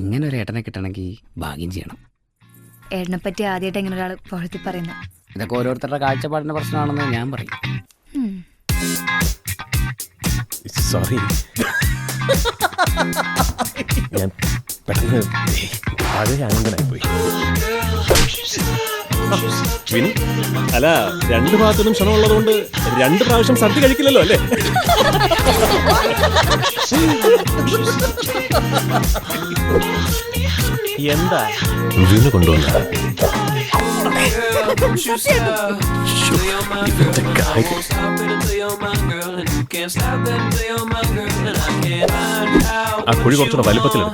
ഇങ്ങനെ ഒരു ഏട്ടനെ കിട്ടണമെങ്കിൽ ഭാഗ്യം ചെയ്യണം. ഏട്ടനെ പറ്റി ആദ്യമായിട്ട് ഇങ്ങനെ ഒരാൾ പുഴത്തി പറയുന്നു. ഇതൊക്കെ ഓരോരുത്തരുടെ കാഴ്ചപ്പാടിന്റെ പ്രശ്നമാണെന്ന് ഞാൻ പറയും. സോറി, ഞാൻ പെട്ടെന്ന് വളരെ ആനന്ദനായി പോയി. അല്ല, രണ്ട് ഭാഗത്തുനിന്നും ക്ഷണമുള്ളതുകൊണ്ട് 2 പ്രാവശ്യം സദ്യ കഴിക്കില്ലല്ലോ അല്ലേ? എന്താ വിനു കൊണ്ടുവന്ന ആ കുഴി കുറച്ചുകൂടെ വലുപ്പത്തിലാണ്.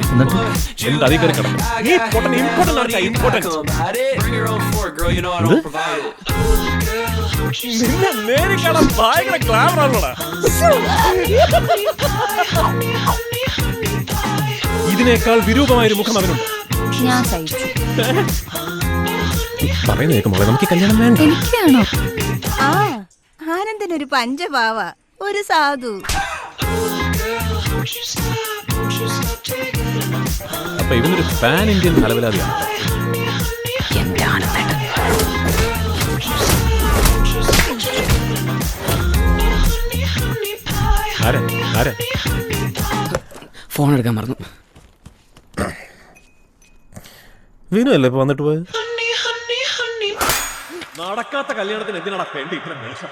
എന്നിട്ട് അതിൽ കയറി കിടക്കും. ഇതിനേക്കാൾ വിരൂപമായൊരു മുഖം അവനുണ്ട്. ഞാൻ സഹിച്ചു. പറയുന്നേക്ക് മോളെ, നമുക്ക് കല്യാണം വേണ്ട. എനിക്കാണോ? ആ ആനന്ദനൊരു പഞ്ചഭാവ, ഒരു സാധു. അപ്പൊ ഇവനൊരു പാൻ ഇന്ത്യൻ അലവലാതിയാണ്. എന്റെ ആനന്ദേട്ടൻ. ആരാ ഫോൺ എടുക്കാൻ മറന്നു. വിനു അല്ലേ ഇപ്പൊ വന്നിട്ട് പോയത്? നടക്കാത്ത കല്യാണത്തിന് എന്തിനാണ് വേണ്ടി ഇത്ര മേശം?